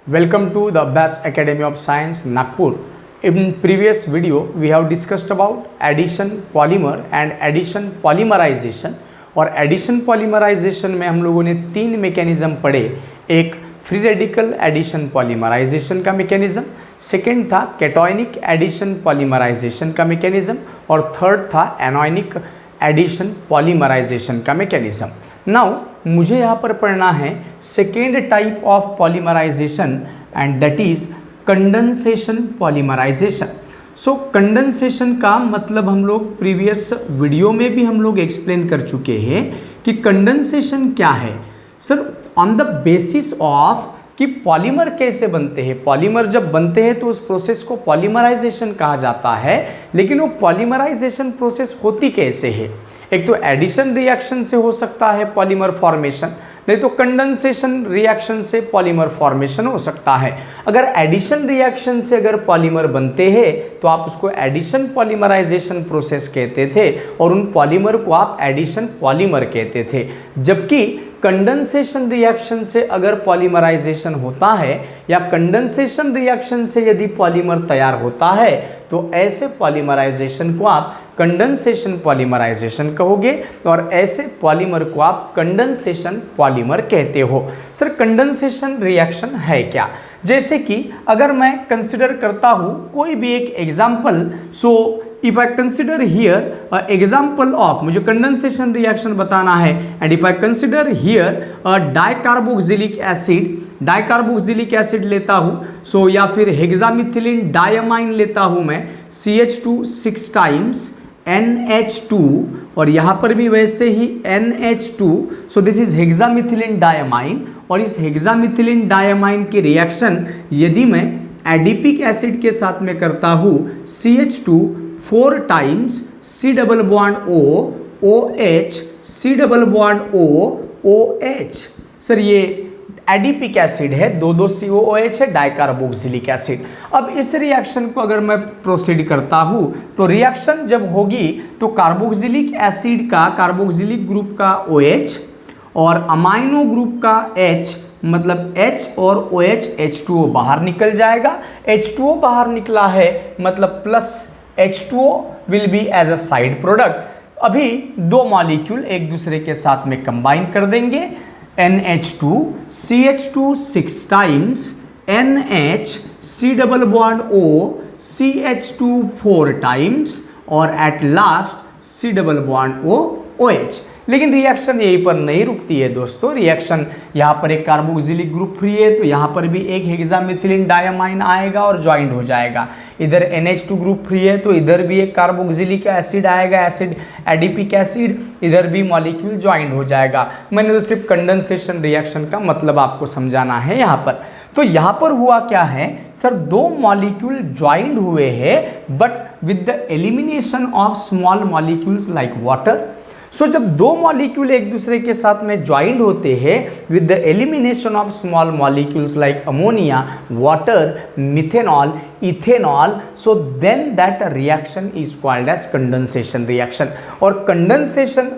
Welcome to the Best Academy of Science, Nagpur. In previous video, we have discussed about addition polymer and addition polymerization. और addition polymerization में हम लोगों ने तीन mechanism पढ़े। एक फ्री रेडिकल एडिशन पॉलीमराइजेशन का मैकेनिज्म, सेकेंड था कैटोनिक एडिशन पॉलीमराइजेशन का मैकेनिज्म और थर्ड था एनोनिक एडिशन पॉलीमराइजेशन का मैकेनिज्म। नाउ मुझे यहाँ पर पढ़ना है second type of polymerization and that is condensation polymerization. So condensation का मतलब हम लोग प्रीवियस वीडियो में भी हम लोग एक्सप्लेन कर चुके हैं कि कंडेंसेशन क्या है। Sir on the basis of कि पॉलीमर कैसे बनते हैं, पॉलीमर जब बनते हैं तो उस प्रोसेस को पॉलीमराइजेशन कहा जाता है, लेकिन वो पॉलीमराइजेशन प्रोसेस होती कैसे है। एक तो एडिशन रिएक्शन से हो सकता है पॉलीमर फॉर्मेशन, नहीं तो कंडेंसेशन रिएक्शन से पॉलीमर फॉर्मेशन हो सकता है। अगर एडिशन रिएक्शन से अगर पॉलीमर बनते हैं तो आप उसको एडिशन पॉलीमराइजेशन प्रोसेस कहते थे और उन पॉलीमर को आप एडिशन पॉलीमर कहते थे। जबकि कंडेंसेशन रिएक्शन से अगर पॉलीमराइजेशन होता है या कंडेंसेशन रिएक्शन से यदि पॉलीमर तैयार होता है तो ऐसे पॉलीमराइजेशन को आप कंडेंसेशन पॉलीमराइजेशन कहोगे और ऐसे पॉलीमर को आप कंडेंसेशन पॉलीमर कहते हो। सर कंडेंसेशन रिएक्शन है क्या? जैसे कि अगर मैं कंसिडर करता हूँ कोई भी एक example, so if I consider here example of, मुझे कंडेंसेशन रिएक्शन बताना है and if I consider here dicarboxylic acid, dicarboxylic acid लेता हूँ सो या फिर हेक्सामिथिलिन डायमाइन लेता हूँ मैं CH2 6 टाइम्स NH2 और यहाँ पर भी वैसे ही NH2, so this is hexamethylene diamine. और इस हेक्सामिथिलिन डायमाइन की रिएक्शन यदि मैं एडिपिक एसिड के साथ में करता हूँ CH2 4 times C double bond O OH C double bond O OH, sir ये एडिपिक एसिड है, दो COOH है, डाइकार्बोक्सिलिक एसिड। अब इस रिएक्शन को अगर मैं प्रोसीड करता हूँ तो रिएक्शन जब होगी तो कार्बोक्सिलिक एसिड का, कार्बोक्सिलिक ग्रुप का OH और अमाइनो ग्रुप का H, मतलब H और OH H2O बाहर निकल जाएगा। H2O बाहर निकला है मतलब plus H2O will be as a side product. अभी दो मॉलिक्यूल एक दूसरे के साथ में कंबाइन कर देंगे, NH2 CH2 6 times NH C double bond O CH2 4 times और at last C double bond O OH। लेकिन रिएक्शन यहीं पर नहीं रुकती है दोस्तों। रिएक्शन यहाँ पर एक कार्बोक्सिलिक ग्रुप फ्री है तो यहाँ पर भी एक हेक्सामिथिलिन डायमाइन आएगा और ज्वाइंट हो जाएगा। इधर NH2 ग्रुप फ्री है तो इधर भी एक कार्बोक्सिलिक एसिड आएगा, एसिड एडिपिक एसिड, इधर भी मॉलिक्यूल ज्वाइंट हो जाएगा। मैंने तो सिर्फ कंडेंसेशन रिएक्शन का मतलब आपको समझाना है यहाँ पर। तो यहाँ पर हुआ क्या है सर, दो मॉलिक्यूल ज्वाइंट हुए हैं but with the elimination of small molecules like water. So जब दो मॉलिक्यूल एक दूसरे के साथ में ज्वाइंट होते हैं with the elimination of small molecules like ammonia, water, methanol, ethanol, so then that reaction is called as condensation reaction. और कंडेंसेशन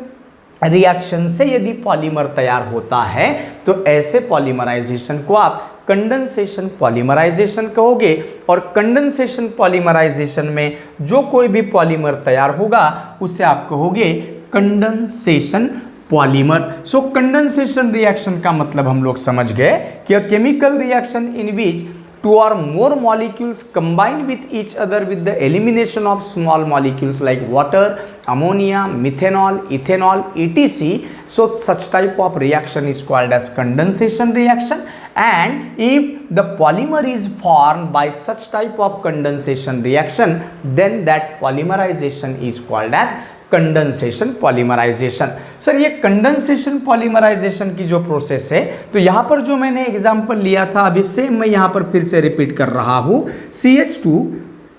रिएक्शन से यदि पॉलीमर तैयार होता है तो ऐसे पॉलीमराइजेशन को आप कंडेंसेशन पॉलीमराइजेशन कहोगे। और कंडेंसेशन पॉलीमराइजेशन में जो कोई भी पॉलीमर तैयार होगा उसे आप कहोगे कंडेंसेशन पॉलीमर। सो कंडेंसेशन रिएक्शन का मतलब हम लोग समझ गए कि a chemical reaction in which two or more molecules combine with each other with the elimination of small molecules like water, ammonia, methanol, ethanol, etc. So such type of reaction is called as condensation reaction. And if the polymer is formed by such type of condensation reaction, then that polymerization is called as condensation polymerization. Sir ये condensation polymerization की जो process है तो यहाँ पर जो मैंने example लिया था अभी सेम मैं यहाँ पर फिर से रिपीट कर रहा हूँ। CH2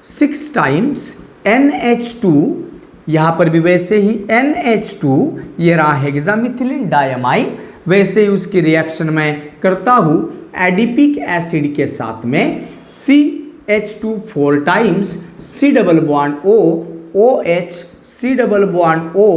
6 टाइम्स NH2, यहाँ पर भी वैसे ही NH2, ये रहा हेक्सामिथिलिन डायमाइन, वैसे ही उसकी रिएक्शन मैं करता हूँ एडिपिक एसिड के साथ में CH2 4 times C double bond O OH C double bond O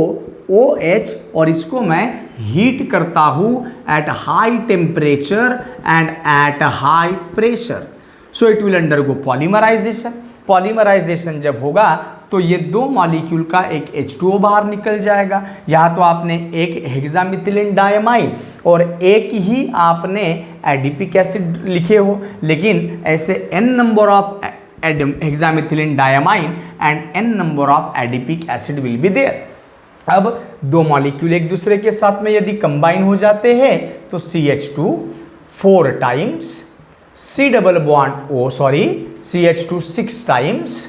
OH और इसको मैं हीट करता हूँ at high temperature and at high pressure, so it will undergo polymerization. Polymerization जब होगा तो ये दो मॉलिक्यूल का एक H2O बाहर निकल जाएगा। यहाँ तो आपने एक हेक्सामिथिलीन डायमाइन और एक ही आपने एडिपिक एसिड लिखे हो, लेकिन ऐसे n number of hexamethylene diamine and n number of adipic acid will be there. अब दो मॉलिक्यूल एक दूसरे के साथ में यदि कंबाइन हो जाते हैं तो CH2 4 टाइम्स, CH2 6 टाइम्स,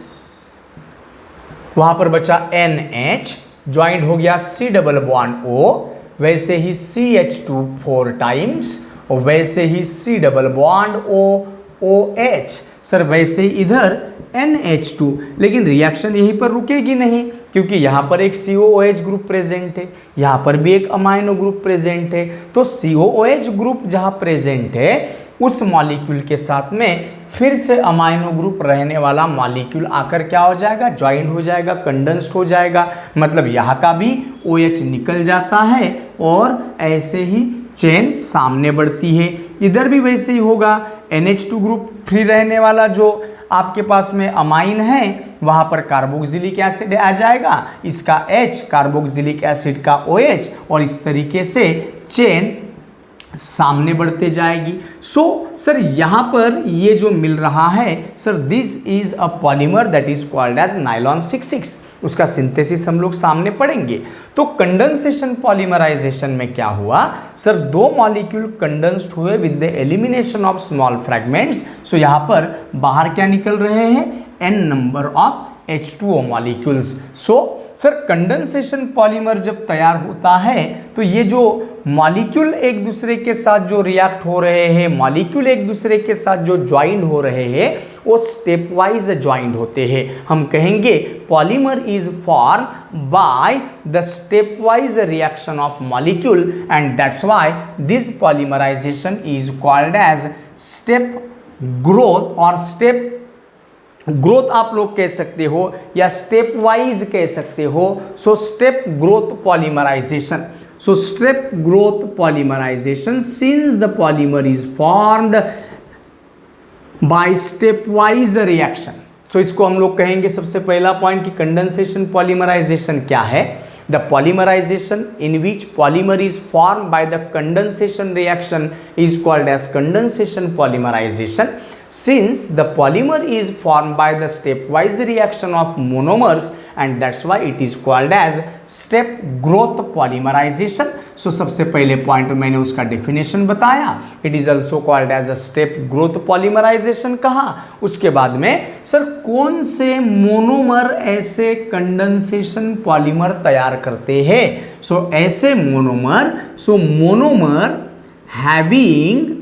वहां पर बचा NH, ज्वाइंट हो गया C डबल बॉन्ड O, वैसे ही CH2 4 टाइम्स और वैसे ही C double bond O OH। Sir वैसे ही इधर NH2, लेकिन रिएक्शन यहीं पर रुकेगी नहीं, क्योंकि यहाँ पर एक COOH ग्रुप प्रेजेंट है, यहाँ पर भी एक अमाइनो ग्रुप प्रेजेंट है। तो COOH ग्रुप जहाँ प्रेजेंट है उस मॉलिक्यूल के साथ में फिर से अमाइनो ग्रुप रहने वाला मॉलिक्यूल आकर क्या हो जाएगा, ज्वाइंट हो जाएगा, कंडेंस्ड हो जाएगा। मतलब यहाँ का भी OH निकल जाता है और ऐसे ही चेन सामने बढ़ती है। इधर भी वैसे ही होगा, NH2 ग्रुप फ्री रहने वाला जो आपके पास में अमाइन है वहाँ पर कार्बोक्सिलिक एसिड आ जाएगा, इसका H कार्बोक्सिलिक एसिड का OH, और इस तरीके से चेन सामने बढ़ते जाएगी। सर यहाँ पर ये जो मिल रहा है sir, this is a polymer that is called as nylon 66। उसका सिंथेसिस हम लोग सामने पढ़ेंगे। तो कंडेंसेशन पॉलीमराइजेशन में क्या हुआ सर, दो मॉलिक्यूल कंडेंस्ड हुए with the elimination of small fragments. So यहाँ पर बाहर क्या निकल रहे हैं, n number of H2O molecules. So sir condensation polymer जब तैयार होता है तो ये जो मॉलिक्यूल एक दूसरे के साथ जो रिएक्ट हो रहे हैं, मॉलिक्यूल एक दूसरे के साथ जो ज्वाइंट हो रहे हैं वो स्टेप वाइज ज्वाइंट होते हैं। हम कहेंगे polymer is form by the step wise reaction of molecule and that's why this polymerization is called as step growth, और स्टेप ग्रोथ आप लोग कह सकते हो या स्टेप वाइज कह सकते हो। So step growth polymerization, so step growth polymerization, since the polymer is formed by stepwise reaction। so इसको हम लोग कहेंगे सबसे पहला पॉइंट कि कंडेंसेशन पॉलीमराइजेशन क्या है, the polymerization in which polymer is formed by the condensation reaction is called as condensation polymerization। since the polymer is formed by the stepwise reaction of monomers and that's why it is called as step growth polymerization। so सबसे पहले point मैंने उसका definition बताया, it is also called as a step growth polymerization कहा। उसके बाद में sir कौन से मोनोमर ऐसे कंडेंसेशन पॉलीमर तैयार करते हैं, सो ऐसे मोनोमर, सो मोनोमर हैविंग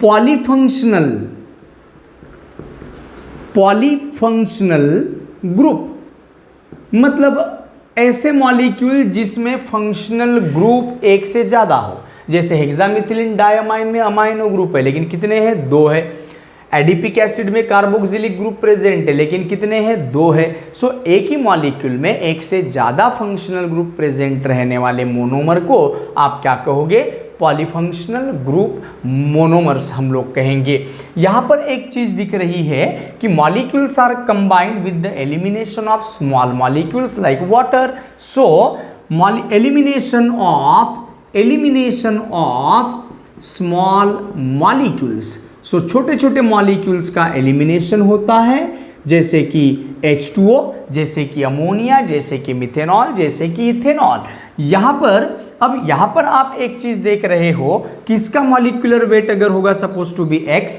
पॉलीफंक्शनल ग्रुप, मतलब ऐसे मॉलिक्यूल जिसमें फंक्शनल ग्रुप एक से ज्यादा हो। जैसे हेक्सामिथिलीन डायमाइन में अमाइनो ग्रुप है लेकिन कितने हैं, दो है। एडिपिक एसिड में कार्बोक्सिलिक ग्रुप प्रेजेंट है लेकिन कितने हैं, दो है। सो एक ही मॉलिक्यूल में एक से ज्यादा फंक्शनल ग्रुप प्रेजेंट रहने वाले मोनोमर को आप क्या कहोगे, पॉलीफंक्शनल ग्रुप मोनोमर्स हम लोग कहेंगे। यहाँ पर एक चीज दिख रही है कि molecules are combined with the elimination of small molecules like water. So elimination of small molecules, so छोटे छोटे मॉलिक्यूल्स का एलिमिनेशन होता है, जैसे कि H2O, जैसे कि अमोनिया, जैसे कि मिथेनॉल, जैसे कि इथेनॉल। यहाँ पर आप एक चीज देख रहे हो कि इसका मॉलिक्यूलर वेट अगर होगा सपोज टू बी X,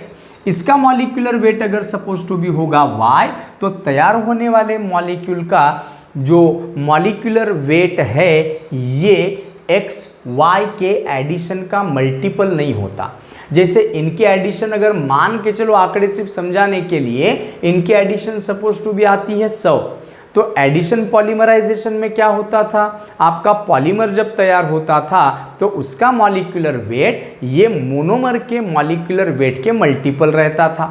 इसका मॉलिक्यूलर वेट अगर सपोज टू बी होगा Y, तो तैयार होने वाले मॉलिक्यूल का जो मॉलिक्यूलर वेट है ये X Y के एडिशन का मल्टीपल नहीं होता। जैसे इनके एडिशन अगर मान के चलो, आंकड़े सिर्फ समझाने के लिए, इनके एडिशन सपोज टू भी आती है 100, तो एडिशन पॉलीमराइजेशन में क्या होता था, आपका पॉलीमर जब तैयार होता था तो उसका मॉलिक्यूलर वेट ये मोनोमर के मॉलिक्यूलर वेट के मल्टीपल रहता था।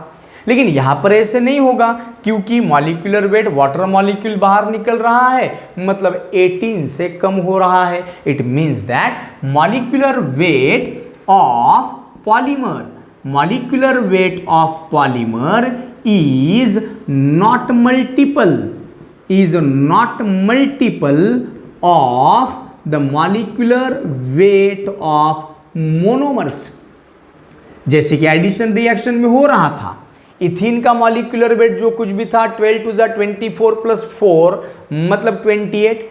लेकिन यहाँ पर ऐसे नहीं होगा क्योंकि मॉलिक्यूलर वेट वाटर मॉलिक्यूल बाहर निकल रहा है, मतलब 18 से कम हो रहा है। It means that molecular weight of polymer is not multiple of the molecular weight of monomers। जैसे कि एडिशन रिएक्शन में हो रहा था, इथीन का मॉलिक्यूलर वेट जो कुछ भी था 12 to the 24 + 4 मतलब 28।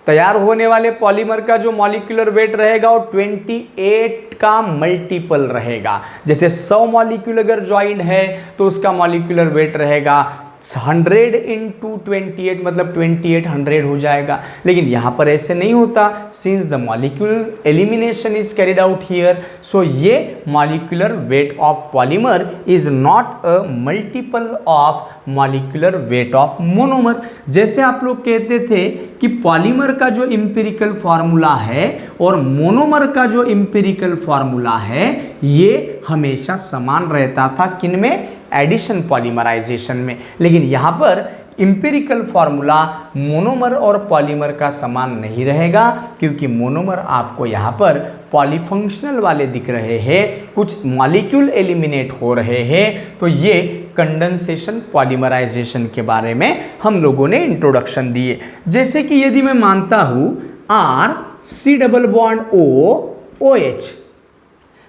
तैयार होने वाले पॉलीमर का जो मॉलिक्यूलर वेट रहेगा वो 28 का मल्टीपल रहेगा। जैसे 100 मॉलिक्यूल अगर ज्वाइंट है तो उसका मॉलिक्यूलर वेट रहेगा 100 × 28 मतलब 2800 हो जाएगा। लेकिन यहाँ पर ऐसे नहीं होता, since the molecule elimination is carried out here, so ये molecular weight of polymer is not a multiple of molecular weight of monomer. जैसे आप लोग कहते थे कि पॉलीमर का जो एम्पिरिकल फार्मूला है और मोनोमर का जो एम्पिरिकल फार्मूला है ये हमेशा समान रहता था, किनमें? एडिशन पॉलीमराइजेशन में। लेकिन यहाँ पर एम्पिरिकल फार्मूला मोनोमर और पॉलीमर का समान नहीं रहेगा, क्योंकि मोनोमर आपको यहाँ पर पॉलीफंक्शनल वाले दिख रहे हैं, कुछ मॉलिक्यूल एलिमिनेट हो रहे हैं। तो ये कंडेंसेशन पॉलीमराइजेशन के बारे में हम लोगों ने इंट्रोडक्शन दिए। जैसे कि यदि मैं मानता हूँ R≡COOH,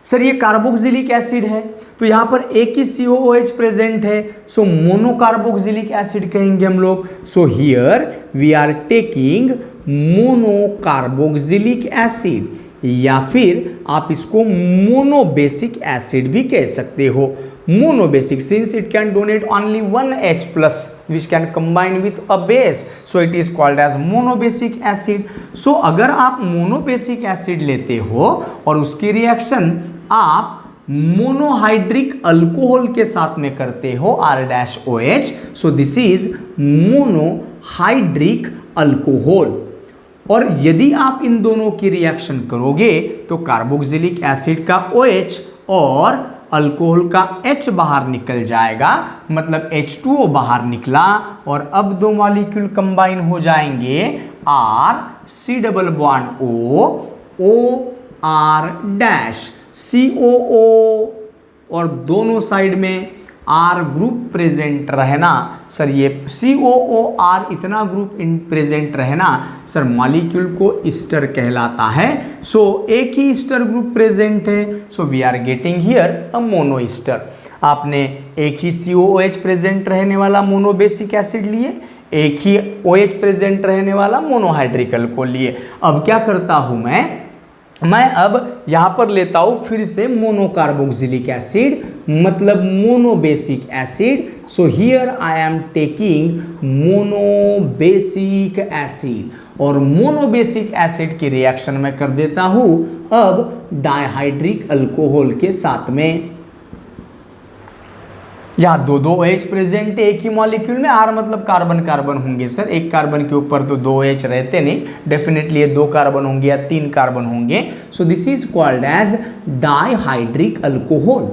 सर ये कार्बोक्सिलिक एसिड है, तो यहाँ पर एक ही COOH प्रेजेंट है, सो मोनोकार्बोक्सिलिक एसिड कहेंगे हम लोग। So here we are taking monocarboxylic acid, या फिर आप इसको मोनोबेसिक एसिड भी कह सकते हो। Monobasic since it can donate only 1 H+ which can combine with a base, so it is called as monobasic acid। so अगर आप मोनोबेसिक एसिड लेते हो और उसकी रिएक्शन आप मोनोहाइड्रिक अल्कोहल के साथ में करते हो R-OH, so this is monohydric alcohol. और यदि आप इन दोनों की रिएक्शन करोगे तो कार्बोक्सिलिक एसिड का OH और अल्कोहल का H बाहर निकल जाएगा, मतलब H2O बाहर निकला, और अब दो मॉलिक्यूल कंबाइन हो जाएंगे R≡COOR', और दोनों साइड में R ग्रुप प्रेजेंट रहना। सर ये COOR इतना ग्रुप प्रेजेंट रहना सर मॉलिक्यूल को ईस्टर कहलाता है। सो एक ही ईस्टर ग्रुप प्रेजेंट है, so we are getting here a mono ester. आपने एक ही COOH प्रेजेंट रहने वाला मोनोबेसिक एसिड लिए, एक ही OH प्रेजेंट रहने वाला मोनोहाइड्रिक अल्कोहल लिए। अब क्या करता हूं मैं अब यहां पर लेता हूं फिर से मोनोकार्बोक्सिलिक एसिड, मतलब monobasic acid. So here I am taking monobasic acid, और मोनोबेसिक एसिड की रिएक्शन में कर देता हूं अब डाइहाइड्रिक अल्कोहल के साथ में। यहाँ दो OH प्रेजेंट है एक ही मॉलिक्यूल में, R मतलब कार्बन कार्बन होंगे सर, एक कार्बन के ऊपर तो 2 OH रहते नहीं, डेफिनेटली ये 2 कार्बन होंगे या 3 कार्बन होंगे। So this is called as dihydric alcohol.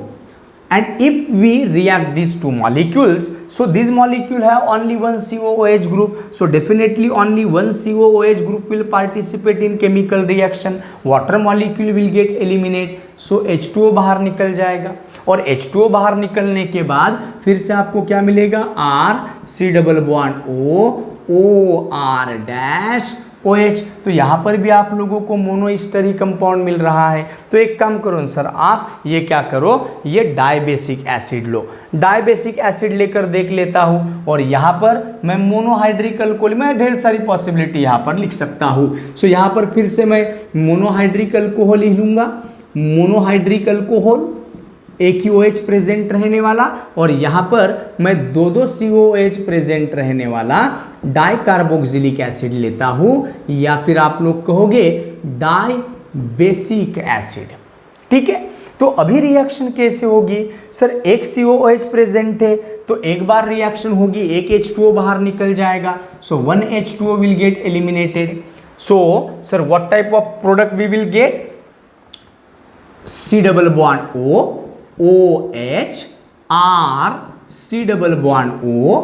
And if we react these two molecules, so this molecule have only one COOH group, so definitely only one COOH group will participate in chemical reaction, water molecule will get eliminate, so H2O बाहर निकल जाएगा, और H2O बाहर निकलने के बाद फिर से आपको क्या मिलेगा R≡COOR'≡OH। तो यहाँ पर भी आप लोगों को मोनोईस्टर ही कंपाउंड मिल रहा है। तो एक काम करो सर, आप ये क्या करो, ये डाइबेसिक एसिड लो, डाइबेसिक एसिड लेकर देख लेता हूँ, और यहाँ पर मैं मोनोहाइड्रिक अल्कोहल में ढेर सारी पॉसिबिलिटी यहाँ पर लिख सकता हूँ। सो यहाँ पर फिर से मैं मोनोहाइड्रिक अल्कोहल ही लूँगा, मोनोहाइड्रिक अल्कोहल एक ही OH प्रेजेंट रहने वाला, और यहाँ पर मैं दो COOH प्रेजेंट रहने वाला डाइकार्बोक्सिलिक एसिड लेता हूँ, या फिर आप लोग कहोगे डाइबेसिक एसिड। ठीक है, तो अभी रिएक्शन कैसे होगी सर, एक COOH प्रेजेंट है तो एक बार रिएक्शन होगी, एक H2O बाहर निकल जाएगा, so 1 H2O will get eliminated. So sir what type of product we will get, C≡OH R C double bond O,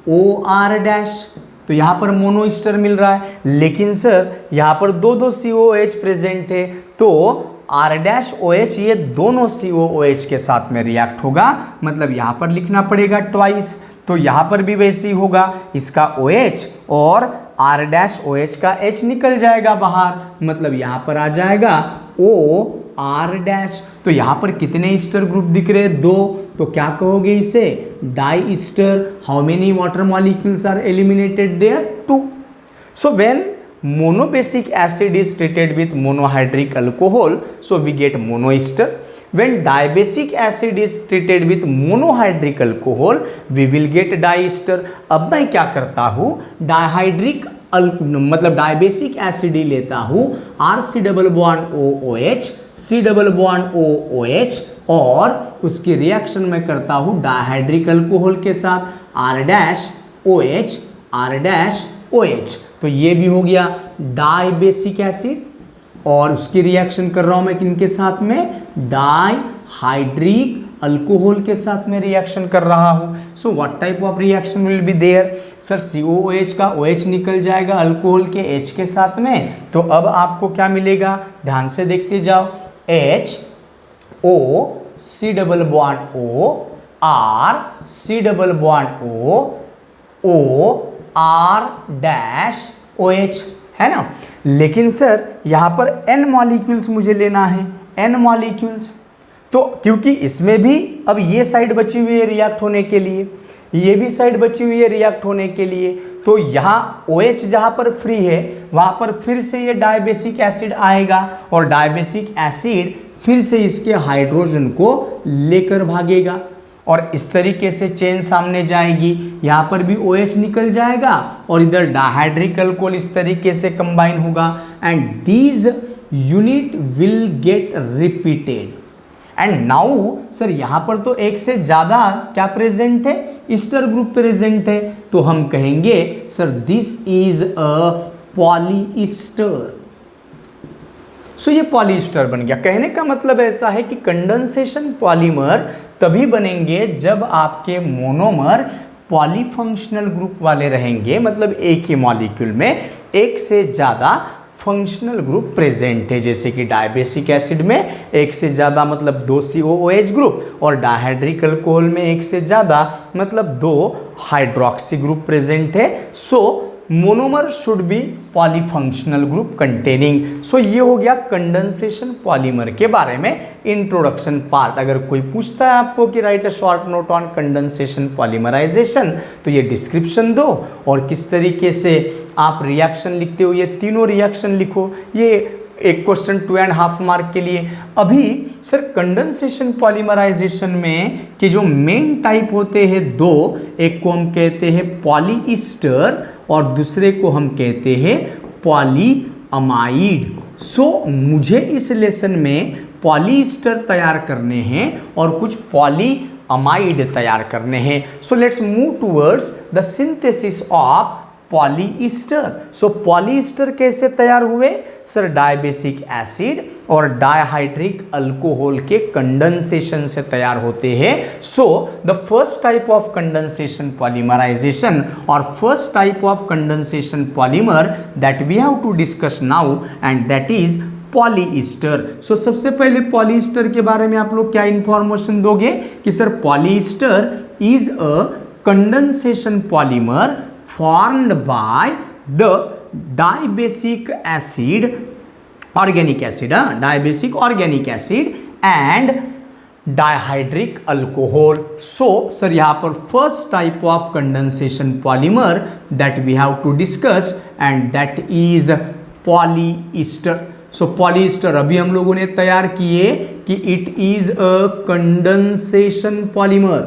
O R dash. तो यहां पर मोनो ईस्टर मिल रहा है, लेकिन सर यहां पर दो दो COOH प्रेजेंट है, तो R डैश OH ये दोनों COOH के साथ में रिएक्ट होगा, मतलब यहां पर लिखना पड़ेगा ट्वाइस। तो यहां पर भी वैसे ही होगा, इसका OH और R डैश OH का H निकल जाएगा बाहर, मतलब यहां पर आ जाएगा O R डैश। तो यहां पर कितने ईस्टर ग्रुप दिख रहे हैं? दो। तो क्या कहोगे इसे? Di ester. How many water molecules are eliminated there? 2। So when monobasic acid is treated with monohydric alcohol, so we get monoester. When dibasic acid is treated with monohydric alcohol, we will get diester. अब मैं क्या करता हूँ, dihydric मतलब dibasic acid ही लेता हूँ, RC double bond OOH, C double bond OOH, और उसकी रिएक्शन में करता हूँ डाइहाइड्रिक अल्कोहल के साथ R dash OH, R dash OH। तो ये भी हो गया डाइबेसिक एसिड, और उसकी रिएक्शन कर रहा हूं मैं किनके साथ में? डाइहाइड्रिक अल्कोहल के साथ में रिएक्शन कर रहा हूं। So what type of reaction will be there? Sir COOH का OH निकल जाएगा अल्कोहल के H के साथ में, तो अब आपको क्या मिलेगा? ध्यान से देखते जाओ, H O C double bond O R C double bond O O R dash OH, है ना। लेकिन सर यहां पर N मॉलिक्यूल्स मुझे लेना है, N मॉलिक्यूल्स। तो क्योंकि इसमें भी अब ये साइड बची हुई है रिएक्ट होने के लिए, ये भी साइड बची हुई है रिएक्ट होने के लिए, तो यहाँ OH जहां पर फ्री है वहां पर फिर से ये डाइबेसिक एसिड आएगा, और डाइबेसिक एसिड फिर से इसके हाइड्रोजन को लेकर भागेगा, और इस तरीके से चेन सामने जाएगी। यहाँ पर भी OH निकल जाएगा और इधर डाइहाइड्रिक अल्कोहल इस तरीके से कंबाइन होगा, and these unit will get repeated. And now sir यहाँ पर तो एक से ज्यादा क्या प्रेजेंट है? ईस्टर ग्रुप प्रेजेंट है, तो हम कहेंगे सर दिस इज अ पॉलीईस्टर। सो ये पॉलीईस्टर बन गया। कहने का मतलब ऐसा है कि कंडेंसेशन पॉलीमर तभी बनेंगे जब आपके मोनोमर पॉलीफंक्शनल ग्रुप वाले रहेंगे, मतलब एक ही मॉलिक्यूल में एक से ज़्यादा फंक्शनल ग्रुप प्रेजेंट है, जैसे कि डाइबेसिक एसिड में एक से ज़्यादा मतलब 2 COOH ग्रुप, और डाइहाइड्रिक अल्कोहल में एक से ज़्यादा मतलब 2 हाइड्रोक्सी ग्रुप प्रेजेंट है। So monomer should be polyfunctional group containing. So ये हो गया कंडेंसेशन पॉलीमर के बारे में इंट्रोडक्शन पार्ट। अगर कोई पूछता है आपको कि write a short note on condensation polymerization, तो ये डिस्क्रिप्शन दो और किस तरीके से आप रिएक्शन लिखते हो, ये तीनों रिएक्शन लिखो। ये एक क्वेश्चन 2.5 मार्क के लिए। अभी सर कंडेंसेशन पॉलीमराइजेशन में कि जो मेन टाइप होते हैं दो, एक को हम कहते हैं पॉलीईस्टर और दूसरे को हम कहते हैं पॉलीअमाइड। सो मुझे इस लेसन में पॉलीईस्टर तैयार करने हैं और कुछ पॉलीअमाइड तैयार करने हैं। So let's move towards the synthesis of polyester. So polyester कैसे तैयार हुए? सर डाइबेसिक एसिड और डाइहाइड्रिक अल्कोहल के कंडेंसेशन से तैयार होते हैं। So the first type of condensation polymerization और first type of condensation polymer that we have to discuss now, and that is polyester. So सबसे पहले पॉलीईस्टर के बारे में आप लोग क्या इंफॉर्मेशन दोगे कि sir polyester is a condensation polymer formed by the dibasic acid, organic acid, dibasic organic acid and dihydric alcohol. So sir यहाँ पर first type of condensation polymer that we have to discuss, and that is polyester. So polyester अभी हम लोगों ने तैयार किए कि it is a condensation polymer.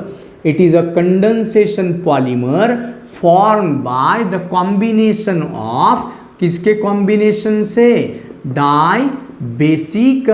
It is a condensation polymer formed by the combination of, किसके combination से? Dibasic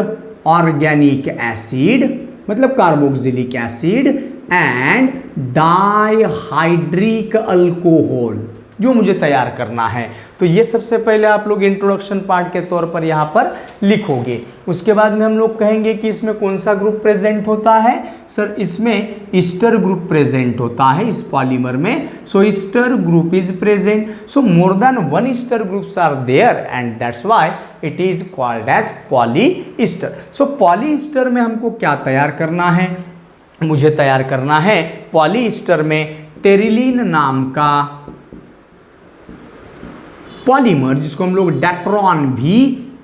organic acid मतलब carboxylic acid and dihydric alcohol जो मुझे तैयार करना है। तो ये सबसे पहले आप लोग इंट्रोडक्शन पार्ट के तौर पर यहाँ पर लिखोगे। उसके बाद में हम लोग कहेंगे कि इसमें कौन सा ग्रुप प्रेजेंट होता है। सर इसमें ईस्टर ग्रुप प्रेजेंट होता है इस पॉलीमर में। So ester group is present, so more than one ester groups are there and that's why it is called as polyester. So polyester में हमको क्या तैयार करना है, मुझे तैयार करना है पॉलीईस्टर में टेरिलीन नाम का पॉलीमर, जिसको हम लोग डेक्रॉन भी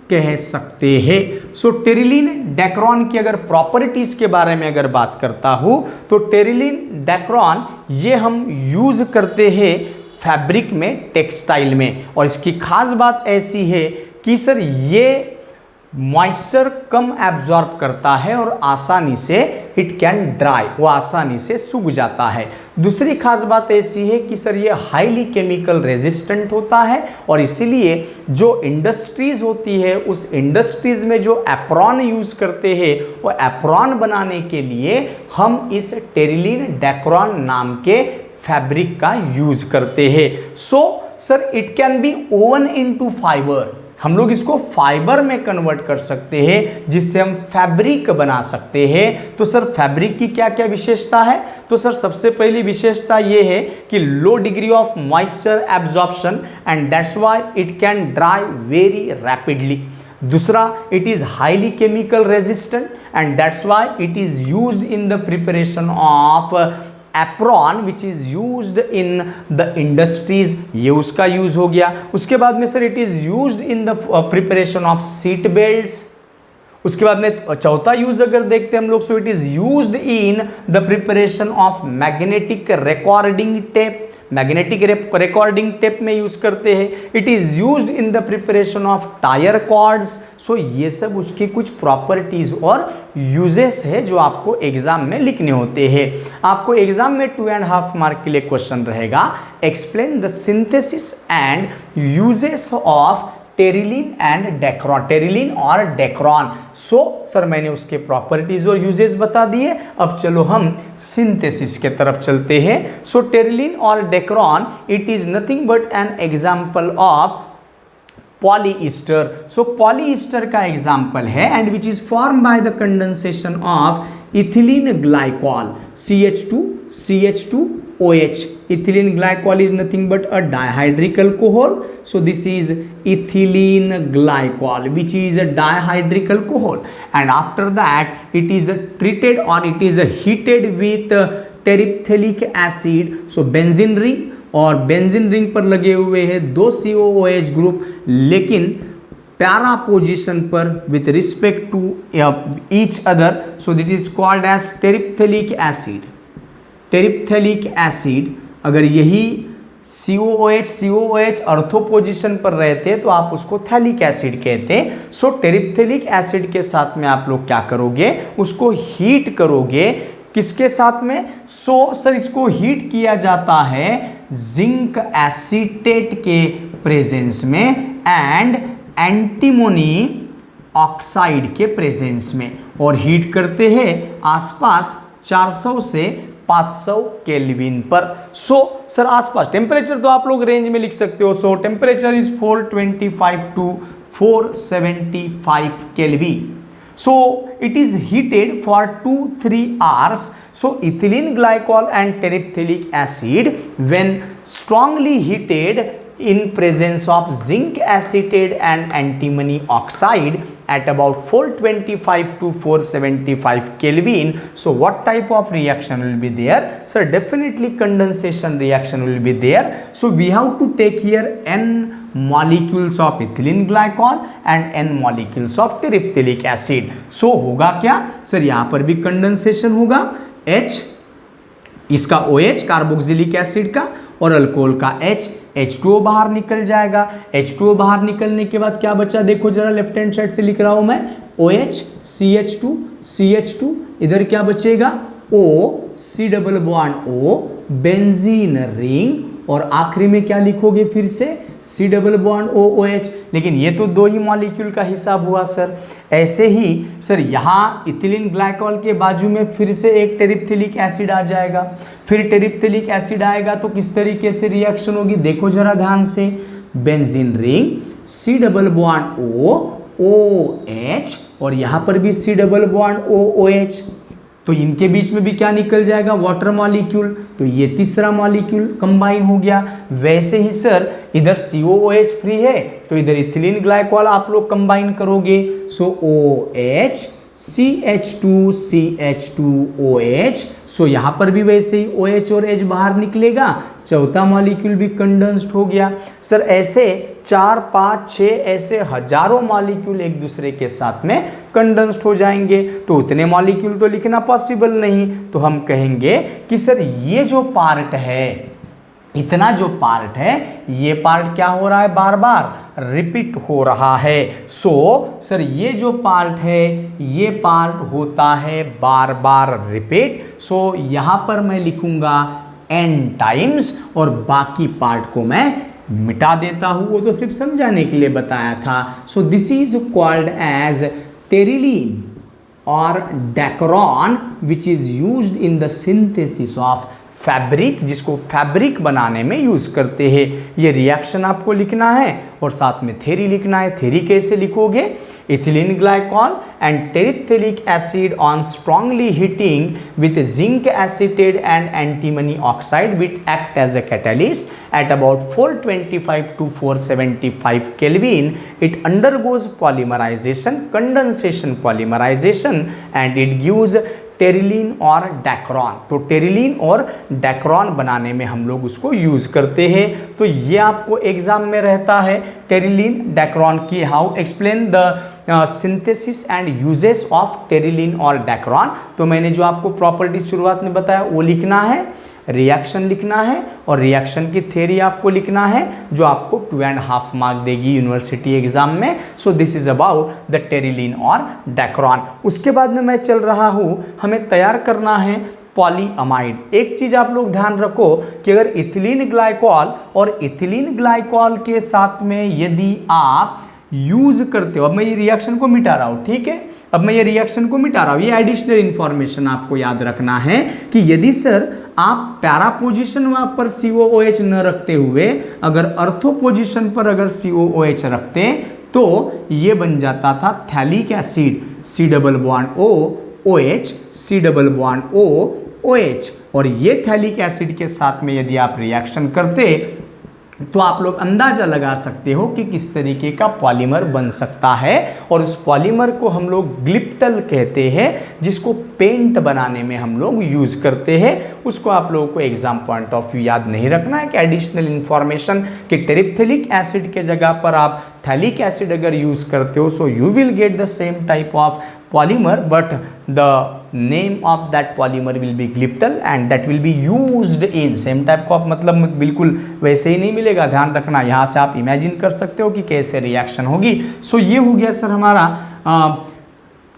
कह सकते हैं। सो टेरिलीन डेक्रॉन की अगर प्रॉपर्टीज के बारे में अगर बात करता हूं तो टेरिलीन डेक्रॉन ये हम यूज करते हैं फैब्रिक में, टेक्सटाइल में। और इसकी खास बात ऐसी है कि सर ये मॉइस्चर कम एब्जॉर्ब करता है और आसानी से इट कैन ड्राई, वो आसानी से सूख जाता है। दूसरी खास बात ऐसी है कि सर ये हाईली केमिकल रेजिस्टेंट होता है और इसीलिए जो इंडस्ट्रीज होती है उस इंडस्ट्रीज में जो एप्रॉन यूज करते हैं वो एप्रॉन बनाने के लिए हम इस टेरिलीन डेक्रॉन नाम के फैब्रिक का यूज करते हैं। So sir it can be oven into fibre, हम लोग इसको फाइबर में कन्वर्ट कर सकते हैं जिससे हम फैब्रिक बना सकते हैं। तो सर फैब्रिक की क्या क्या विशेषता है, तो सर सबसे पहली विशेषता ये है कि low degree of moisture absorption and that's why it can dry very rapidly. दूसरा, it is highly chemical resistant and that's why it is used in the preparation of apron which is used in the industries, ये उसका use हो गया। उसके बाद में sir it is used in the preparation of seat belts. उसके बाद में चौथा यूज अगर देखते हैं हम लोग, so it is used in the preparation of magnetic recording tape, magnetic recording tape में यूज करते हैं। It is used in the preparation of tyre cords. So ये सब उसकी कुछ प्रॉपर्टीज और यूजेस है जो आपको एग्जाम में लिखने होते हैं। आपको एग्जाम में 2.5 मार्क के लिए क्वेश्चन रहेगा, explain the synthesis and uses of terylene and Dacron, terylene और डेक्रॉन। सो सर मैंने उसके प्रॉपर्टीज और यूजेस बता दिए, अब चलो हम सिंथेसिस के तरफ चलते हैं। सो टेरिलीन और Dacron it is nothing but an example of polyester. So polyester का एग्जाम्पल है and which is form by the condensation of ethylene glycol CH2OH. Ethylene glycol is nothing but a dihydric alcohol. So this is ethylene glycol, which is a dihydric alcohol. And after that, it is treated or it is heated with terephthalic acid. So benzene ring, और benzene ring पर लगे हुए हैं 2 COOH ग्रुप, लेकिन para position पर with respect to each other. So that is called as terephthalic acid. Terephthalic acid, अगर यही COOH अर्थो पोजिशन पर रहते तो आप उसको थैलिक एसिड कहते। सो टेरिप्थेलिक एसिड के साथ में आप लोग क्या करोगे, उसको हीट करोगे, किसके साथ में। सो सर इसको हीट किया जाता है जिंक एसीटेट के प्रेजेंस में एंड एंटीमोनी ऑक्साइड के प्रेजेंस में, और हीट करते हैं आसपास 400 से 500 केल्विन पर। सो सर आसपास टेम्परेचर तो आप लोग रेंज में लिख सकते हो। So temperature is 425 to 475 kelvin. So it is heated for 2-3 hours. So ethylene glycol and terephthalic acid when strongly heated in presence of zinc acetate and antimony oxide at about 425 to 475 Kelvin. So what type of reaction will be there? So definitely condensation reaction will be there. So we have to take here N molecules of ethylene glycol and N molecules of terephthalic acid. So होगा क्या sir, यहाँ पर भी condensation होगा, H इसका OH carboxylic acid का और alcohol का H, H2O बाहर निकल जाएगा। H2O बाहर निकलने के बाद क्या बचा, देखो जरा लेफ्ट हैंड साइड से लिख रहा हूं मैं, OH CH2 CH2, इधर क्या बचेगा O C double bond O, benzene ring और आखिरी में क्या लिखोगे फिर से C डबल बॉन्ड OOH। लेकिन ये तो दो ही मॉलिक्यूल का हिसाब हुआ सर। ऐसे ही सर यहाँ इथिलीन ग्लाइकॉल के बाजू में फिर से एक टेरिप्थिलिक एसिड आ जाएगा। फिर टेरिप्थिलिक एसिड आएगा तो किस तरीके से रिएक्शन होगी, देखो जरा ध्यान से। Benzene ring C double bond O OH और यहाँ पर भी C डबल बॉन्ड OOH, तो इनके बीच में भी क्या निकल जाएगा, वाटर मॉलिक्यूल। तो ये तीसरा मॉलिक्यूल कंबाइन हो गया। वैसे ही सर इधर COOH फ्री है तो इधर इथिलीन ग्लाइकॉल आप लोग कंबाइन करोगे। सो OH CH2 CH2OH। सो यहाँ पर भी वैसे ही OH और H बाहर निकलेगा, चौथा मॉलिक्यूल भी कंडेंस्ड हो गया। सर ऐसे 4 5 6 ऐसे हजारों मॉलिक्यूल एक दूसरे के साथ में कंडेंस्ड हो जाएंगे, तो उतने मॉलिक्यूल तो लिखना पॉसिबल नहीं। तो हम कहेंगे कि सर ये जो पार्ट है, इतना जो पार्ट है, ये पार्ट क्या हो रहा है, बार बार रिपीट हो रहा है। सो सर ये जो पार्ट है, ये पार्ट होता है बार बार रिपीट। सो यहाँ पर मैं लिखूंगा n टाइम्स और बाकी पार्ट को मैं मिटा देता हूँ, वो तो सिर्फ समझाने के लिए बताया था। So this is called as terylene और Dacron which is used in the synthesis of fabric, जिसको फैब्रिक बनाने में यूज करते हैं। ये रिएक्शन आपको लिखना है और साथ में थ्योरी लिखना है। थ्योरी कैसे लिखोगे, ethylene glycol and terephthalic acid on strongly heating with zinc acetate and antimony oxide which act as a catalyst at about 425 to 475 Kelvin. It undergoes polymerization, condensation polymerization, and it gives terylene और Dacron. तो terylene और Dacron बनाने में हम लोग उसको use करते हैं। तो ये आपको एग्जाम में रहता है, टेरिलीन डेक्रॉन की how explain the synthesis and uses of terylene और डेक्रॉन। तो मैंने जो आपको प्रॉपर्टी शुरुआत में बताया वो लिखना है, रिएक्शन लिखना है और रिएक्शन की थ्योरी आपको लिखना है, जो आपको 2.5 मार्क देगी यूनिवर्सिटी एग्जाम में। सो this is about the terylene और डेक्रॉन। उसके बाद में मैं चल रहा हूँ, हमें तैयार करना है पॉलीअमाइड। एक चीज आप लोग ध्यान रखो कि अगर इथिलीन ग्लाइकॉल और इथिलीन ग्लाइकॉल के साथ में यदि आप यूज करते हो, अब मैं ये रिएक्शन को मिटा रहा हूँ, ठीक है, अब मैं ये रिएक्शन को मिटा रहा हूँ, ये एडिशनल इंफॉर्मेशन आपको याद रखना है कि यदि सर आप पैरा पोजीशन वहां पर COOH न रखते हुए अगर अर्थो पोजीशन पर अगर COOH रखते तो ये बन जाता था phthalic acid C double bond O OH C double bond O OH। और ये थैलिक एसिड के साथ में यदि आप रिएक्शन करते तो आप लोग अंदाजा लगा सकते हो कि किस तरीके का पॉलीमर बन सकता है। और उस पॉलीमर को हम लोग ग्लिप्टल कहते हैं, जिसको पेंट बनाने में हम लोग यूज करते हैं। उसको आप लोगों को एग्जाम पॉइंट ऑफ व्यू याद नहीं रखना है कि एडिशनल इंफॉर्मेशन कि टेरिप्थिलिक एसिड के जगह पर आप थैलिक एसिड अगर यूज करते हो, so you will get the same type of polymer but the name of that polymer will be glyptal and that will be used in same type का, मतलब बिल्कुल वैसे ही नहीं मिलेगा, ध्यान रखना। यहाँ से आप इमेजिन कर सकते हो कि कैसे रिएक्शन होगी। सो ये हो गया सर हमारा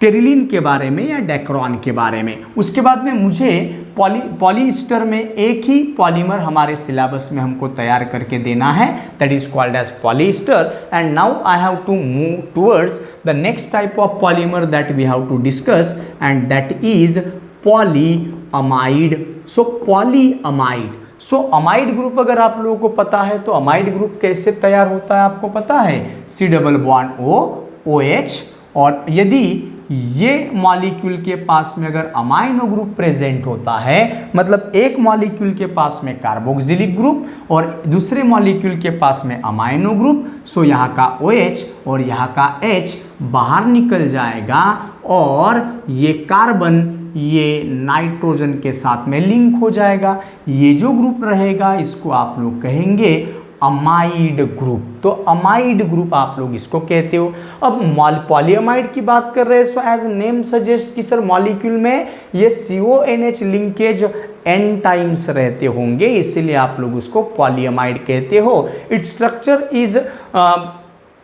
टेरिलीन के बारे में या डेक्रॉन के बारे में। उसके बाद में मुझे पॉलीस्टर में एक ही पॉलीमर हमारे सिलेबस में हमको तैयार करके देना है, that is called as polyester. And now I have to move towards the next type of polymer that we have to discuss and that is polyamide. So polyamide, so amide group अगर आप लोगों को पता है तो amide group कैसे तैयार होता है आपको पता है, C double bond O OH। और यदि ये मॉलिक्यूल के पास में अगर अमाइनो ग्रुप प्रेजेंट होता है, मतलब एक मॉलिक्यूल के पास में कार्बोक्सिलिक ग्रुप और दूसरे मॉलिक्यूल के पास में अमाइनो ग्रुप, सो यहाँ का OH और यहाँ का H बाहर निकल जाएगा और ये कार्बन ये नाइट्रोजन के साथ में लिंक हो जाएगा। ये जो ग्रुप रहेगा इसको आप लोग कहेंगे अमाइड ग्रुप। तो अमाइड ग्रुप आप लोग इसको कहते हो। अब पॉलीअमाइड की बात कर रहे हैं, सो एज नेम सजेस्ट कि सर मॉलिक्यूल में ये CONH लिंकेज n टाइम्स रहते होंगे, इसीलिए आप लोग उसको पॉलीअमाइड कहते हो। Its structure is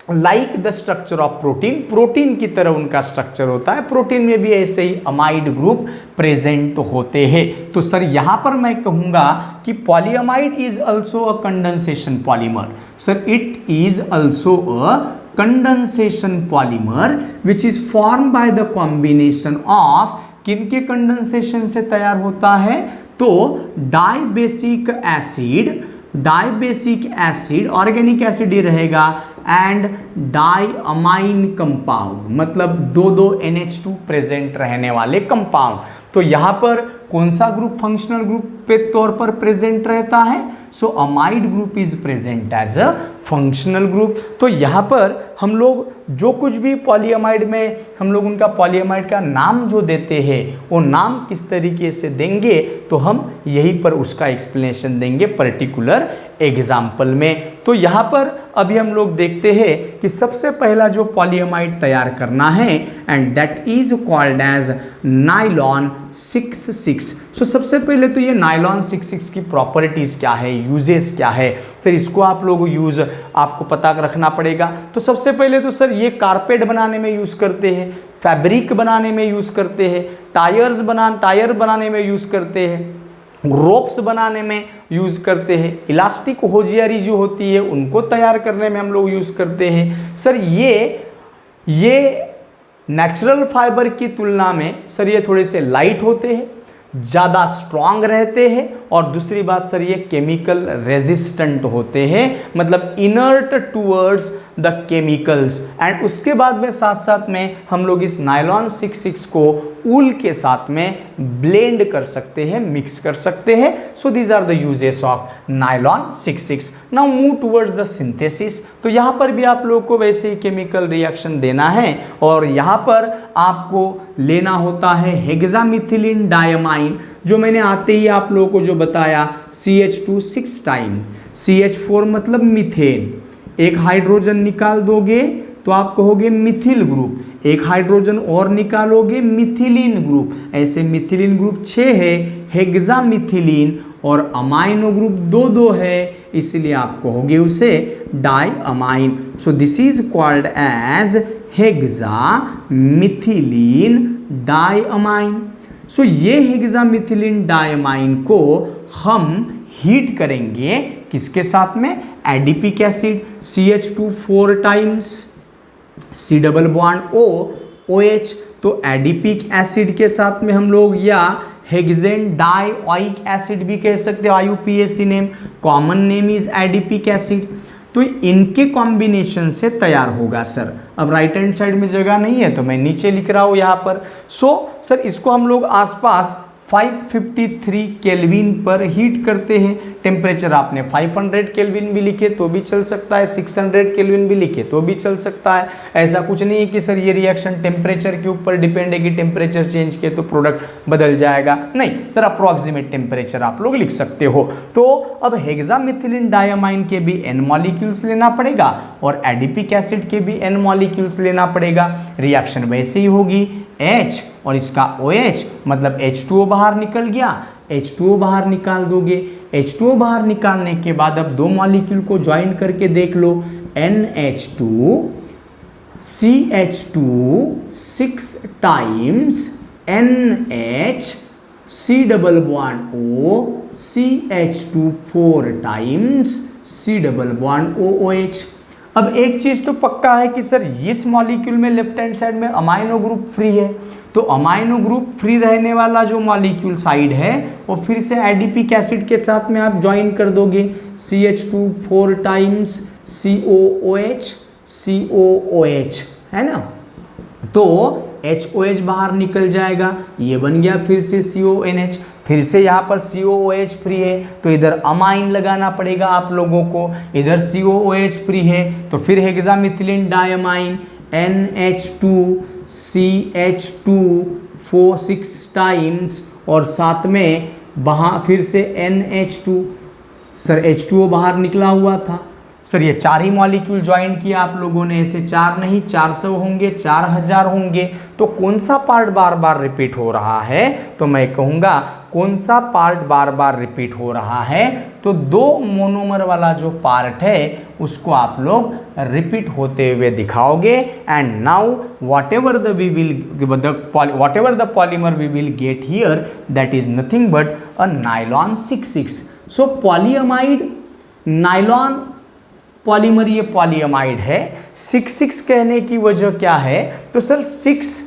like the structure of protein, protein की तरह उनका स्ट्रक्चर होता है, प्रोटीन में भी ऐसे ही अमाइड ग्रुप प्रेजेंट होते हैं। तो सर यहाँ पर मैं कहूँगा कि polyamide is also a condensation polymer. Sir it is also a condensation polymer which is form by the combination of, किनके कंडेंसेशन से तैयार होता है, तो डाइबेसिक एसिड, ऑर्गेनिक एसिड ही रहेगा, एंड डाइअमाइन कंपाउंड, मतलब दो NH2 प्रेजेंट रहने वाले कंपाउंड। तो यहाँ पर कौन सा ग्रुप फंक्शनल ग्रुप पे तौर पर प्रेजेंट रहता है, so amide group is present as a functional group. तो यहाँ पर हम लोग जो कुछ भी पॉलीअमाइड में हम लोग उनका पॉलीअमाइड का नाम जो देते हैं वो नाम किस तरीके से देंगे, तो हम यहीं पर उसका एक्सप्लेनेशन देंगे पर्टिकुलर एग्जाम्पल में। तो यहाँ पर अभी हम लोग देखते हैं कि सबसे पहला जो पॉलीअमाइड तैयार करना है and that is called as nylon 66। सो सबसे पहले तो ये नाइलॉन 66 की प्रॉपर्टीज क्या है, यूजेस क्या है, फिर इसको आप लोग यूज आपको पता रखना पड़ेगा। तो सबसे पहले तो सर ये कारपेट बनाने में यूज करते हैं, फैब्रिक बनाने में यूज करते हैं, टायर बनाने में यूज करते हैं, रोप्स बनाने में यूज करते हैं, इलास्टिक होजियरी जो होती है उनको तैयार करने में हम लोग यूज करते हैं। सर ये नेचुरल फाइबर की तुलना में सर ये थोड़े से लाइट होते हैं, ज़्यादा स्ट्रांग रहते हैं, और दूसरी बात सर ये केमिकल रेजिस्टेंट होते हैं, मतलब inert towards the chemicals. And उसके बाद में साथ साथ में हम लोग इस नायलॉन 66 को ऊल के साथ में ब्लेंड कर सकते हैं, मिक्स कर सकते हैं। So these are the uses of nylon 66। Now move towards the synthesis. तो यहाँ पर भी आप लोगों को वैसे ही केमिकल रिएक्शन देना है, और यहाँ पर आपको लेना होता है हेक्सामिथिलीन डायमाइन, जो मैंने आते ही आप लोगों को जो बताया CH2 6 टाइम, CH4 मतलब मीथेन, एक हाइड्रोजन निकाल दोगे तो आप कहोगे मिथिल ग्रुप, एक हाइड्रोजन और निकालोगे मिथिलीन ग्रुप, ऐसे मिथिलीन ग्रुप 6 है, हेक्सामिथिलीन, और अमाइनो ग्रुप 2 है, इसलिए आप कहोगे उसे diamine. So this is called as hexamethylene diamine. So ये हेक्सामिथिलीन डाइअमाइन को हम हीट करेंगे किसके साथ में, adipic acid, CH2 4 times, C double bond O OH, तो एडिपिक एसिड के साथ में हम लोग, या हेक्सेन डाइओइक एसिड भी कह सकते हो, IUPAC name, common name is adipic acid. तो इनके कॉम्बिनेशन से तैयार होगा सर। अब राइट हैंड साइड में जगह नहीं है तो मैं नीचे लिख रहा हूँ यहाँ पर। सर इसको हम लोग आसपास 553 केल्विन पर हीट करते हैं। टेम्परेचर आपने 500 केल्विन भी लिखे तो भी चल सकता है, 600 केल्विन भी लिखे तो भी चल सकता है। ऐसा कुछ नहीं है कि सर ये रिएक्शन टेम्परेचर के ऊपर डिपेंड है कि टेम्परेचर चेंज किए तो प्रोडक्ट बदल जाएगा, नहीं सर, अप्रॉक्सीमेट टेम्परेचर आप लोग लिख सकते हो। तो अब हेक्सामिथिलीन डायमाइन के भी N मॉलिक्यूल्स लेना पड़ेगा और एडिपिक एसिड के भी N मॉलिक्यूल्स लेना पड़ेगा। रिएक्शन वैसे ही होगी, H और इसका OH, मतलब H2O बाहर निकल गया, H2O बाहर निकाल दोगे। H2O बाहर निकालने के बाद अब दो मॉलिक्यूल को ज्वाइन करके देख लो, NH2 CH2 6 times NH C double bond O CH2 4 times C double bond OOH। अब एक चीज तो पक्का है कि सर इस मॉलिक्यूल में लेफ्ट हैंड साइड में अमाइनो ग्रुप फ्री है, तो अमाइनो ग्रुप फ्री रहने वाला जो मॉलिक्यूल साइड है वो फिर से एडिपिक एसिड के साथ में आप ज्वाइन कर दोगे, CH2 4 टाइम्स COOH COOH, है ना, तो HOH बाहर निकल जाएगा, ये बन गया फिर से CONH, फिर से यहाँ पर COOH फ्री है तो इधर अमाइन लगाना पड़ेगा आप लोगों को, इधर COOH फ्री है तो फिर हेक्सामिथिलीन डायमाइन NH2 CH2 4 6 टाइम्स और साथ में वहाँ फिर से NH2, सर H2O बाहर निकला हुआ था, सर ये 4 ही मॉलिक्यूल ज्वाइन किया आप लोगों ने, ऐसे 4 नहीं 400 होंगे, 4000 होंगे, तो कौन सा पार्ट बार बार रिपीट हो रहा है, तो मैं कहूँगा कौन सा पार्ट बार बार रिपीट हो रहा है, तो दो मोनोमर वाला जो पार्ट है उसको आप लोग रिपीट होते हुए दिखाओगे। And now whatever the polymer we will get here, that is nothing but a nylon 6,6। So polyamide nylon polymer ये पॉलीअमाइड है। 6,6 कहने की वजह क्या है, तो सर 6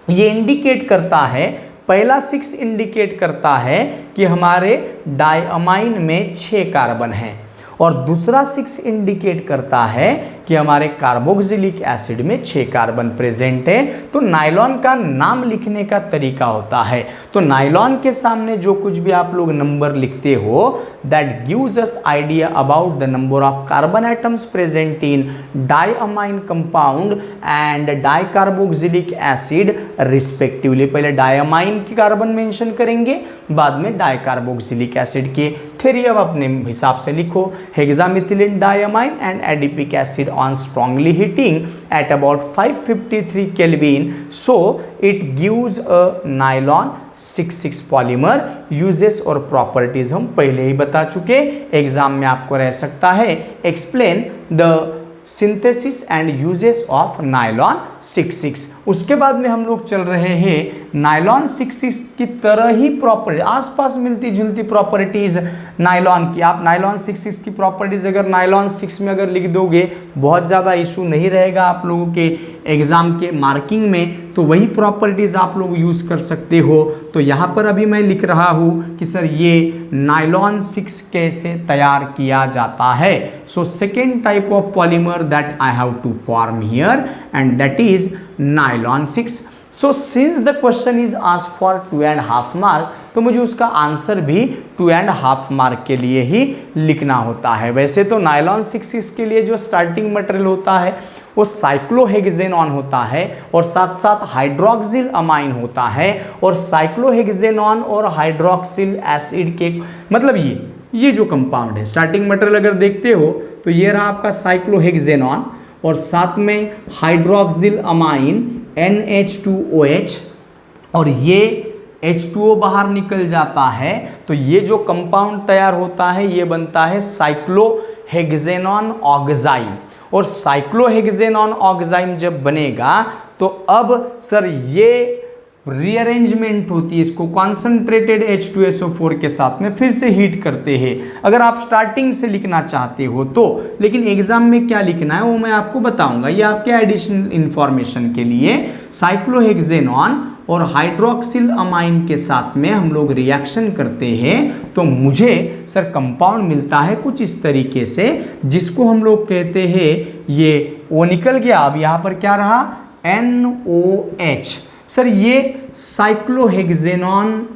ये इंडिकेट करता है, पहला 6 इंडिकेट करता है कि हमारे डायअमाइन में 6 कार्बन हैं, और दूसरा 6 इंडिकेट करता है कि हमारे कार्बोक्सिलिक एसिड में 6 कार्बन प्रेजेंट है। तो नायलॉन का नाम लिखने का तरीका होता है, तो नायलॉन के सामने जो कुछ भी आप लोग नंबर लिखते हो, that gives us idea about the number of carbon atoms present in diamine compound and dicarboxylic acid respectively. पहले डायअमाइन की कार्बन मेंशन करेंगे, बाद में डाइकार्बोक्सिलिक एसिड के। थ्योरी अब अपने हिसाब से लिखो, hexamethylene diamine and adipic acid on strongly heating at about 553 Kelvin, so it gives a nylon 6,6 polymer। uses और properties हम पहले ही बता चुके, एग्जाम में आपको रह सकता है explain the synthesis and uses of nylon 6,6। उसके बाद में हम लोग चल रहे हैं नायलॉन 6,6 की तरह ही प्रॉपर्टी, आसपास मिलती जुलती प्रॉपर्टीज नायलॉन की। आप नायलॉन 6,6 की प्रॉपर्टीज अगर नायलॉन 6 में अगर लिख दोगे, बहुत ज़्यादा इशू नहीं रहेगा आप लोगों के एग्जाम के मार्किंग में, तो वही प्रॉपर्टीज आप लोग यूज़ कर सकते हो। तो यहाँ पर अभी मैं लिख रहा हूँ कि सर ये नायलॉन 6 कैसे तैयार किया जाता है। So second type of polymer that I have to form here and that is nylon 6। So since the question is asked for 2.5 mark, तो मुझे उसका आंसर भी 2.5 मार्क के लिए ही लिखना होता है। वैसे तो नायलॉन 6,6 के लिए जो स्टार्टिंग मटेरियल होता है वो साइक्लोहेक्सेनॉन होता है, और साथ साथ हाइड्रोक्सिल अमाइन होता है, और साइक्लोहेक्सेनॉन और हाइड्रोक्सिल एसिड के मतलब ये जो कंपाउंड है, स्टार्टिंग मटेरियल अगर देखते हो तो ये रहा आपका साइक्लोहेक्सेनॉन, और साथ में हाइड्रोक्सिल अमाइन NH2OH, और ये H2O बाहर निकल जाता है, तो ये जो कंपाउंड तैयार होता है ये बनता है साइक्लोहेक्सेनॉन ऑक्साइड। और साइक्लोहेक्सेनॉन ऑक्साइड जब बनेगा तो अब सर ये रीअरेंजमेंट होती है, इसको कॉन्सेंट्रेटेड H2SO4 के साथ में फिर से हीट करते हैं। अगर आप स्टार्टिंग से लिखना चाहते हो तो, लेकिन एग्जाम में क्या लिखना है वो मैं आपको बताऊंगा, ये आपके एडिशनल इंफॉर्मेशन के लिए। साइक्लोहेक्सेनॉन और हाइड्रोक्सिल अमाइन के साथ में हम लोग रिएक्शन करते हैं तो मुझे सर कंपाउंड मिलता है कुछ इस तरीके से, जिसको हम लोग कहते हैं, ये O निकल गया, अब यहाँ पर क्या रहा NOH। सर ये साइक्लोहेक्सेनॉन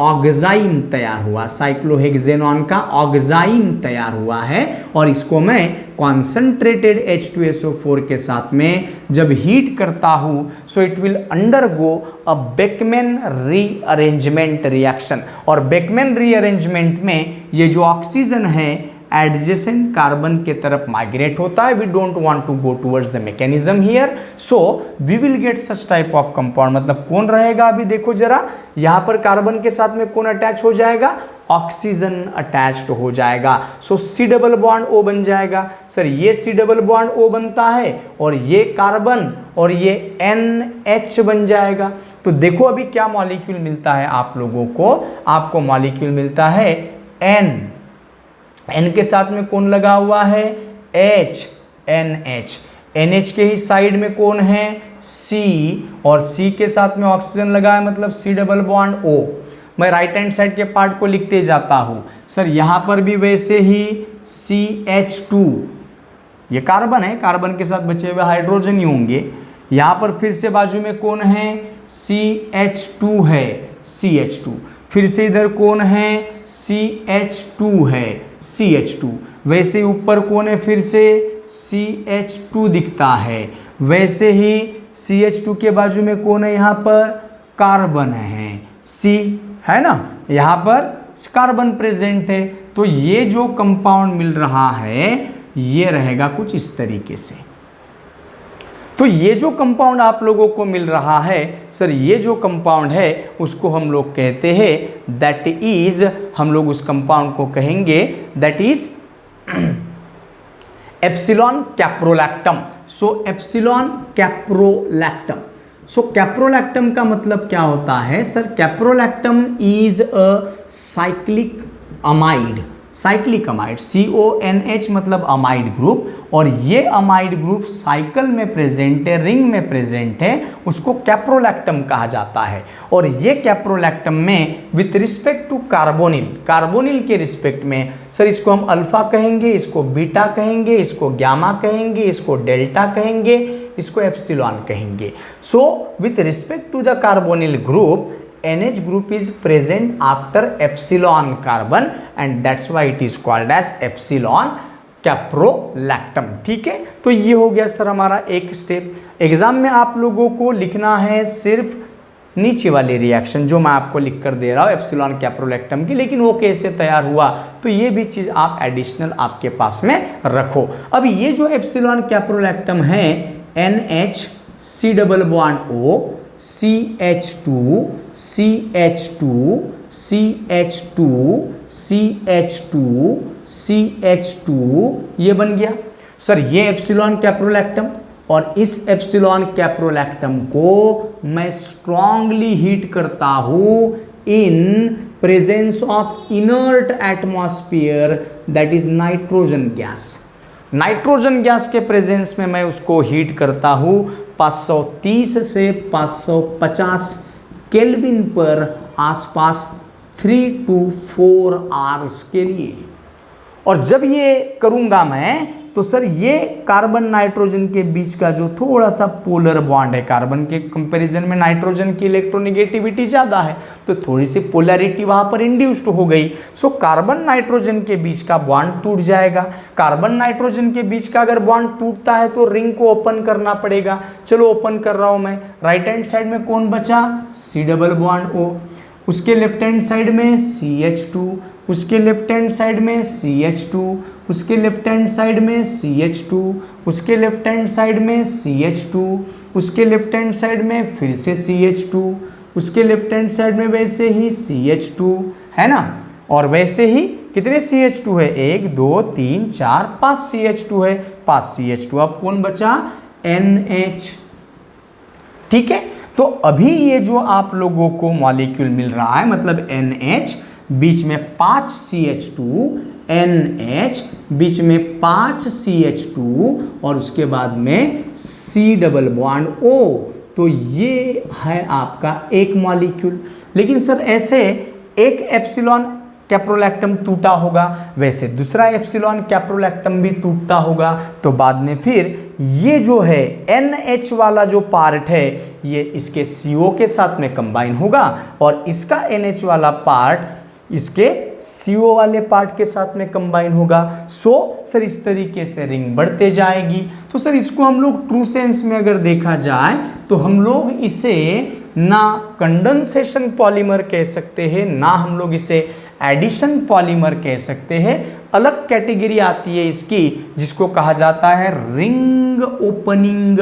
ऑक्साइड तैयार हुआ, साइक्लोहेक्सेनॉन का ऑक्साइड तैयार हुआ है, और इसको मैं कॉन्सेंट्रेटेड H2SO4 के साथ में जब हीट करता हूँ, सो it will undergo a Beckmann rearrangement reaction. और बेकमैन रीअरेंजमेंट में ये जो ऑक्सीजन है एडजेसेंट कार्बन के तरफ माइग्रेट होता है। We don't want to go towards the mechanism here, so we will get such type of compound. मतलब कौन रहेगा, अभी देखो जरा, यहाँ पर कार्बन के साथ में कौन अटैच हो जाएगा, ऑक्सीजन अटैच्ड हो जाएगा। सो C डबल बॉन्ड O बन जाएगा। सर ये C डबल बॉन्ड O बनता है और ये कार्बन और ये NH बन जाएगा। तो देखो अभी क्या मॉलिक्यूल मिलता है आप लोगों को, आपको मॉलिक्यूल मिलता है N के साथ में कौन लगा हुआ है NH के ही साइड में कौन है C, और C के साथ में ऑक्सीजन लगा है, मतलब C डबल बॉन्ड O। मैं राइट हैंड साइड के पार्ट को लिखते जाता हूँ। सर यहाँ पर भी वैसे ही CH2, ये कार्बन है, कार्बन के साथ बचे हुए हाइड्रोजन ही होंगे। यहाँ पर फिर से बाजू में कौन है CH2 है, CH2। फिर से इधर कौन है CH2 है, CH2। वैसे ही ऊपर कौन है, फिर से CH2 दिखता है। वैसे ही CH2 के बाजू में कौन है, यहाँ पर कार्बन है, C है ना, यहाँ पर कार्बन प्रेजेंट है। तो ये जो कंपाउंड मिल रहा है ये रहेगा कुछ इस तरीके से। तो ये जो कंपाउंड आप लोगों को मिल रहा है सर, ये जो कंपाउंड है उसको हम लोग कहते हैं दैट इज, हम लोग उस कंपाउंड को कहेंगे that is epsilon caprolactam. So epsilon caprolactam. So caprolactam का मतलब क्या होता है sir? Caprolactam is a cyclic amide, cyclic amide, CONH मतलब अमाइड ग्रुप, और ये अमाइड ग्रुप साइकिल में प्रेजेंट है, रिंग में प्रेजेंट है, उसको कैप्रोलैक्टम कहा जाता है। और ये कैप्रोलैक्टम में with respect to carbonyl, carbonyl के रिस्पेक्ट में सर इसको हम अल्फा कहेंगे, इसको बीटा कहेंगे, इसको गामा कहेंगे, इसको डेल्टा कहेंगे, इसको एप्सिलॉन कहेंगे। So with respect to the carbonyl group, NH group is present after epsilon carbon and that's why it is called as epsilon caprolactam. ठीक है, तो ये हो गया सर हमारा एक स्टेप। एग्जाम में आप लोगों को लिखना है सिर्फ नीचे वाले रिएक्शन जो मैं आपको लिख कर दे रहा हूँ एप्सिलॉन कैप्रोलैक्टम की, लेकिन वो कैसे तैयार हुआ तो ये भी चीज़ आप एडिशनल आपके पास में रखो। अब ये जो एप्सिलॉन कैप्रोलैक्टम है, NH C double bond O CH2 CH2 CH2 CH2 CH2 ये बन गया सर ये एप्सिलॉन कैप्रोलैक्टम। और इस एप्सिलॉन कैप्रोलैक्टम को मैं स्ट्रांगली हीट करता हूं in presence of inert atmosphere that is nitrogen gas. Nitrogen gas के प्रेजेंस में मैं उसको हीट करता हूं 530 से 550 केल्विन पर आसपास 3 to 4 आवर्स के लिए। और जब ये करूंगा मैं तो सर ये कार्बन नाइट्रोजन के बीच का जो थोड़ा सा पोलर बॉन्ड है, कार्बन के कंपैरिजन में नाइट्रोजन की इलेक्ट्रोनेगेटिविटी ज़्यादा है तो थोड़ी सी पोलैरिटी वहाँ पर इंड्यूस्ड हो गई। सो कार्बन नाइट्रोजन के बीच का बॉन्ड टूट जाएगा। कार्बन नाइट्रोजन के बीच का अगर बॉन्ड टूटता है तो रिंग को ओपन करना पड़ेगा। चलो ओपन कर रहा हूँ मैं। राइट हैंड साइड में कौन बचा? C डबल बॉन्ड O, उसके लेफ्ट हैंड साइड में CH2, उसके लेफ्ट हैंड साइड में CH2, उसके लेफ्ट हैंड साइड में CH2, उसके लेफ्ट हैंड साइड में CH2, उसके लेफ्ट हैंड साइड में फिर से CH2, उसके लेफ्ट हैंड साइड में वैसे ही CH2 है ना। और वैसे ही कितने CH2 है? 1 2 3 4 5 CH2 है, 5 CH2। अब कौन बचा? NH। ठीक है, तो अभी ये जो आप लोगों को मॉलिक्यूल मिल रहा है मतलब NH, बीच में 5 CH2, NH बीच में 5 CH2 और उसके बाद में C डबल बॉन्ड O। तो ये है आपका एक मॉलिक्यूल। लेकिन सर ऐसे एक एप्सिलॉन कैप्रोलैक्टम टूटा होगा, वैसे दूसरा एप्सिलॉन कैप्रोलैक्टम भी टूटता होगा, तो बाद में फिर ये जो है NH वाला जो पार्ट है ये इसके CO के साथ में कंबाइन होगा और इसका NH वाला पार्ट इसके CO वाले पार्ट के साथ में कंबाइन होगा। सो सर इस तरीके से रिंग बढ़ते जाएगी। तो सर इसको हम लोग ट्रू सेंस में अगर देखा जाए तो हम लोग इसे ना कंडेंसेशन पॉलीमर कह सकते हैं, ना हम लोग इसे एडिशन पॉलीमर कह सकते हैं। अलग कैटेगरी आती है इसकी जिसको कहा जाता है रिंग ओपनिंग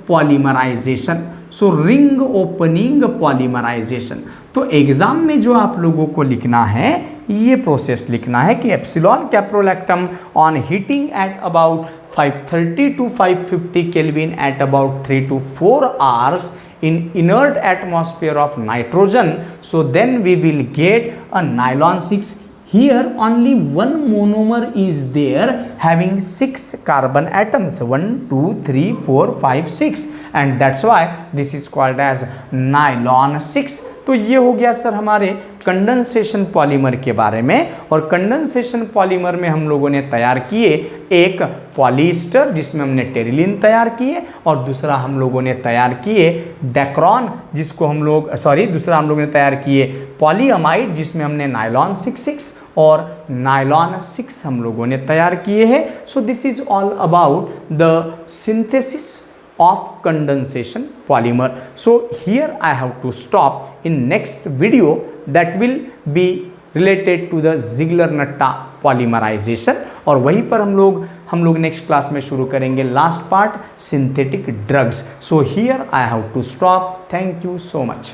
पॉलीमराइजेशन। सो रिंग ओपनिंग पॉलीमराइजेशन। तो एग्जाम में जो आप लोगों को लिखना है ये प्रोसेस लिखना है कि epsilon caprolactam on heating at about 530 to 550 Kelvin at about 3 to 4 hours in inert atmosphere of nitrogen. So then we will get a nylon 6. Here only one monomer is there having 6 carbon atoms, 1 2 3 4 5 6, and that's why this is called as nylon 6. तो ये हो गया sir हमारे condensation polymer के बारे में। और condensation polymer में हम लोगों ने तैयार किए एक पॉलीस्टर जिसमें हमने टेरिलिन तैयार किए और दूसरा हम लोगों ने तैयार किए डेक्रॉन जिसको हम लोग दूसरा हम लोगों ने तैयार किए पॉलीअमाइड जिसमें हमने नायलॉन 6 और नायलॉन 6 हम लोगों ने तैयार किए हैं। सो this is all about the synthesis of condensation polymer. So here I have to stop. In next video that will be related to the Ziegler-Natta polymerization और वहीं पर हम लोग नेक्स्ट क्लास में शुरू करेंगे last part synthetic drugs. So here I have to stop. Thank you so much.